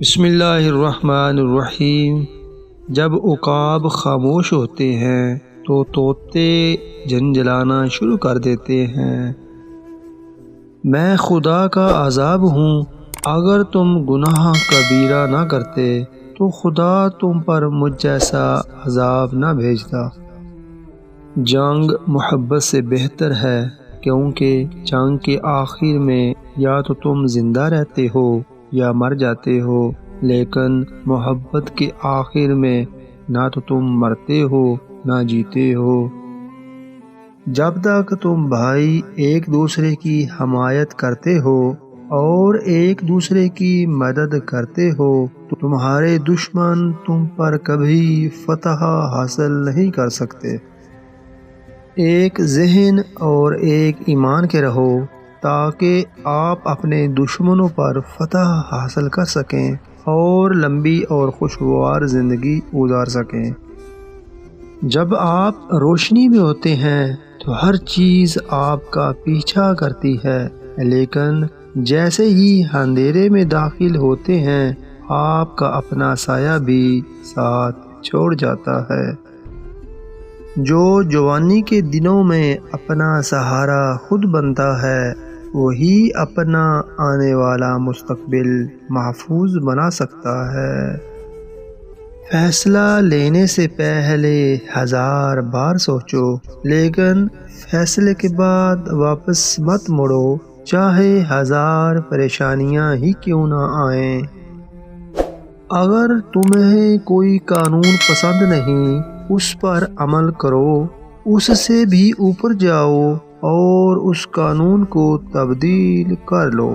بسم اللہ الرحمن الرحیم۔ جب عقاب خاموش ہوتے ہیں تو طوطے جھنجھلانا شروع کر دیتے ہیں۔ میں خدا کا عذاب ہوں، اگر تم گناہ کبیرہ نہ کرتے تو خدا تم پر مجھ جیسا عذاب نہ بھیجتا۔ جنگ محبت سے بہتر ہے، کیونکہ جنگ کے آخر میں یا تو تم زندہ رہتے ہو یا مر جاتے ہو، لیکن محبت کے آخر میں نہ تو تم مرتے ہو نہ جیتے ہو۔ جب تک تم بھائی ایک دوسرے کی حمایت کرتے ہو اور ایک دوسرے کی مدد کرتے ہو تو تمہارے دشمن تم پر کبھی فتح حاصل نہیں کر سکتے۔ ایک ذہن اور ایک ایمان کے رہو تاکہ آپ اپنے دشمنوں پر فتح حاصل کر سکیں اور لمبی اور خوشگوار زندگی گزار سکیں۔ جب آپ روشنی میں ہوتے ہیں تو ہر چیز آپ کا پیچھا کرتی ہے، لیکن جیسے ہی اندھیرے میں داخل ہوتے ہیں آپ کا اپنا سایہ بھی ساتھ چھوڑ جاتا ہے۔ جو جوانی کے دنوں میں اپنا سہارا خود بنتا ہے وہی اپنا آنے والا مستقبل محفوظ بنا سکتا ہے۔ فیصلہ لینے سے پہلے 1000 بار سوچو، لیکن فیصلے کے بعد واپس مت مڑو، چاہے 1000 پریشانیاں ہی کیوں نہ آئیں۔ اگر تمہیں کوئی قانون پسند نہیں، اس پر عمل کرو، اس سے بھی اوپر جاؤ اور اس قانون کو تبدیل کر لو۔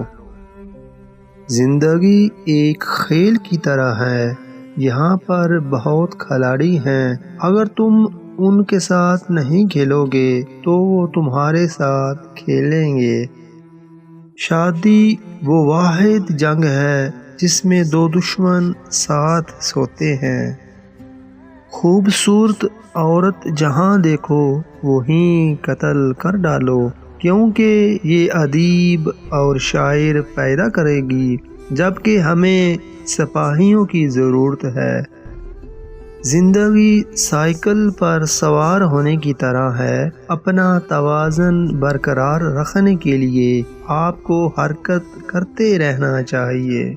زندگی ایک کھیل کی طرح ہے، یہاں پر بہت کھلاڑی ہیں، اگر تم ان کے ساتھ نہیں کھیلو گے تو وہ تمہارے ساتھ کھیلیں گے۔ شادی وہ واحد جنگ ہے جس میں 2 دشمن ساتھ سوتے ہیں۔ خوبصورت عورت جہاں دیکھو وہیں قتل کر ڈالو، کیونکہ یہ ادیب اور شاعر پیدا کرے گی، جبکہ ہمیں سپاہیوں کی ضرورت ہے۔ زندگی سائیکل پر سوار ہونے کی طرح ہے، اپنا توازن برقرار رکھنے کے لیے آپ کو حرکت کرتے رہنا چاہیے۔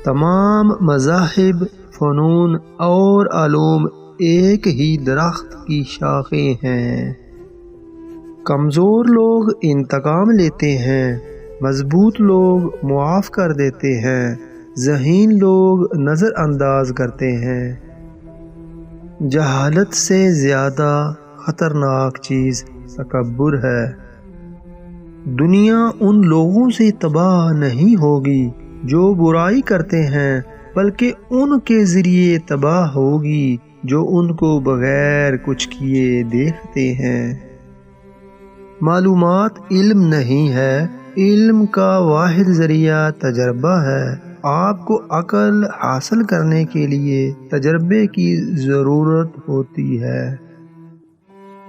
تمام مذاہب، فنون اور علوم ایک ہی درخت کی شاخیں ہیں۔ کمزور لوگ انتقام لیتے ہیں، مضبوط لوگ معاف کر دیتے ہیں، ذہین لوگ نظر انداز کرتے ہیں۔ جہالت سے زیادہ خطرناک چیز تکبر ہے۔ دنیا ان لوگوں سے تباہ نہیں ہوگی جو برائی کرتے ہیں، بلکہ ان کے ذریعے تباہ ہوگی جو ان کو بغیر کچھ کیے دیکھتے ہیں۔ معلومات علم نہیں ہے، علم کا واحد ذریعہ تجربہ ہے۔ آپ کو عقل حاصل کرنے کے لیے تجربے کی ضرورت ہوتی ہے۔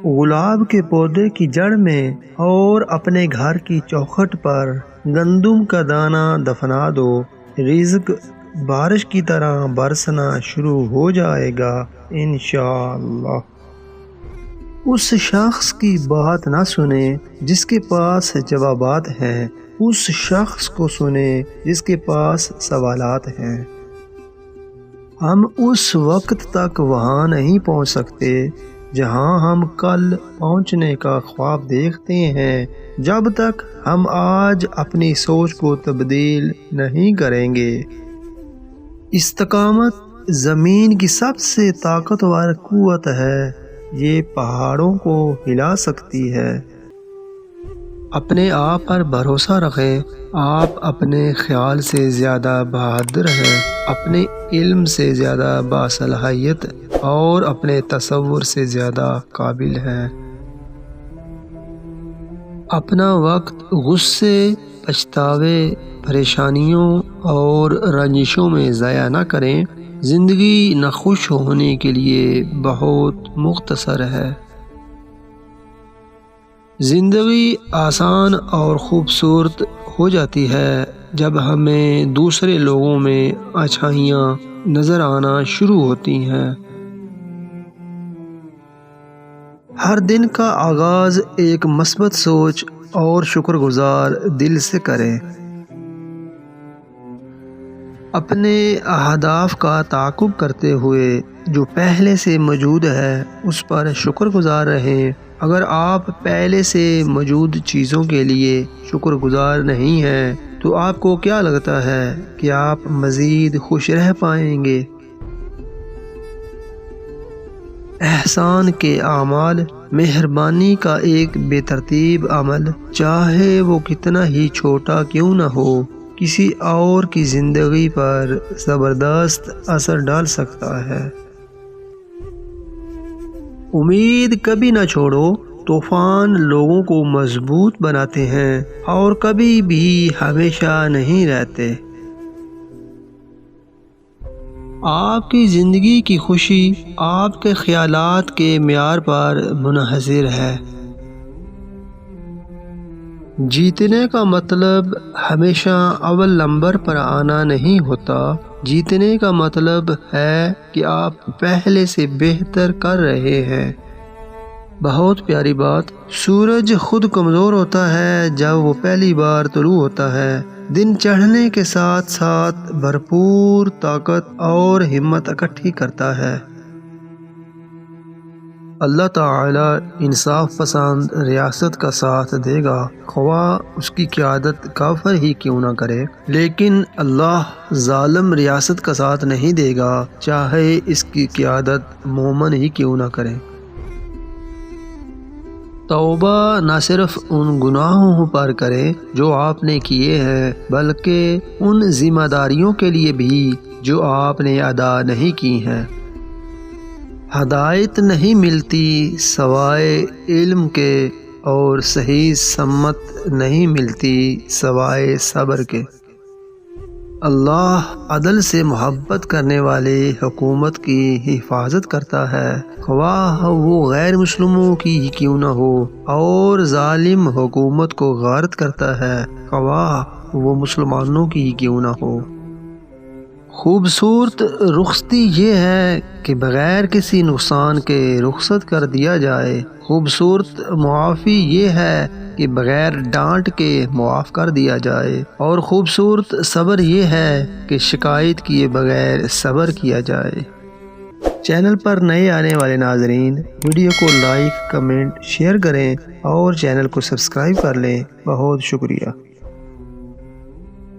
گلاب کے پودے کی جڑ میں اور اپنے گھر کی چوکھٹ پر گندم کا دانہ دفنا دو، رزق بارش کی طرح برسنا شروع ہو جائے گا انشاءاللہ۔ اس شخص کی بات نہ سنیں جس کے پاس جوابات ہیں، اس شخص کو سنیں جس کے پاس سوالات ہیں۔ ہم اس وقت تک وہاں نہیں پہنچ سکتے جہاں ہم کل پہنچنے کا خواب دیکھتے ہیں، جب تک ہم آج اپنی سوچ کو تبدیل نہیں کریں گے۔ استقامت زمین کی سب سے طاقتور قوت ہے، یہ پہاڑوں کو ہلا سکتی ہے۔ اپنے آپ پر بھروسہ رکھیں، آپ اپنے خیال سے زیادہ بہادر ہیں، اپنے علم سے زیادہ باصلاحیت اور اپنے تصور سے زیادہ قابل ہیں۔ اپنا وقت غصے، پچھتاوے، پریشانیوں اور رنجشوں میں ضائع نہ کریں۔ زندگی ناخوش ہونے کے لیے بہت مختصر ہے۔ زندگی آسان اور خوبصورت ہو جاتی ہے جب ہمیں دوسرے لوگوں میں اچھائیاں نظر آنا شروع ہوتی ہیں۔ ہر دن کا آغاز ایک مثبت سوچ اور شکر گزار دل سے کریں۔ اپنے اہداف کا تعاقب کرتے ہوئے جو پہلے سے موجود ہے اس پر شکر گزار رہیں۔ اگر آپ پہلے سے موجود چیزوں کے لیے شکر گزار نہیں ہیں تو آپ کو کیا لگتا ہے کہ آپ مزید خوش رہ پائیں گے؟ احسان کے اعمال، مہربانی کا ایک بے ترتیب عمل، چاہے وہ کتنا ہی چھوٹا کیوں نہ ہو، کسی اور کی زندگی پر زبردست اثر ڈال سکتا ہے۔ امید کبھی نہ چھوڑو۔ طوفان لوگوں کو مضبوط بناتے ہیں اور کبھی بھی ہمیشہ نہیں رہتے۔ آپ کی زندگی کی خوشی آپ کے خیالات کے معیار پر منحصر ہے۔ جیتنے کا مطلب ہمیشہ اول نمبر پر آنا نہیں ہوتا۔ جیتنے کا مطلب ہے کہ آپ پہلے سے بہتر کر رہے ہیں۔ بہت پیاری بات۔ سورج خود کمزور ہوتا ہے جب وہ پہلی بار طلوع ہوتا ہے۔ دن چڑھنے کے ساتھ ساتھ بھرپور طاقت اور ہمت اکٹھی کرتا ہے۔ اللہ تعالی انصاف پسند ریاست کا ساتھ دے گا، خواہ اس کی قیادت کافر ہی کیوں نہ کرے، لیکن اللہ ظالم ریاست کا ساتھ نہیں دے گا، چاہے اس کی قیادت مومن ہی کیوں نہ کرے۔ توبہ نہ صرف ان گناہوں پر کریں جو آپ نے کیے ہیں، بلکہ ان ذمہ داریوں کے لیے بھی جو آپ نے ادا نہیں کی ہیں۔ ہدایت نہیں ملتی سوائے علم کے، اور صحیح سمت نہیں ملتی سوائے صبر کے۔ اللہ عدل سے محبت کرنے والی حکومت کی حفاظت کرتا ہے، خواہ وہ غیر مسلموں کی ہی کیوں نہ ہو، اور ظالم حکومت کو غارت کرتا ہے، خواہ وہ مسلمانوں کی ہی کیوں نہ ہو۔ خوبصورت رخصتی یہ ہے کہ بغیر کسی نقصان کے رخصت کر دیا جائے۔ خوبصورت معافی یہ ہے کہ بغیر ڈانٹ کے معاف کر دیا جائے، اور خوبصورت صبر یہ ہے کہ شکایت کیے بغیر صبر کیا جائے۔ چینل پر نئے آنے والے ناظرین ویڈیو کو لائک، کمنٹ، شیئر کریں اور چینل کو سبسکرائب کر لیں۔ بہت شکریہ۔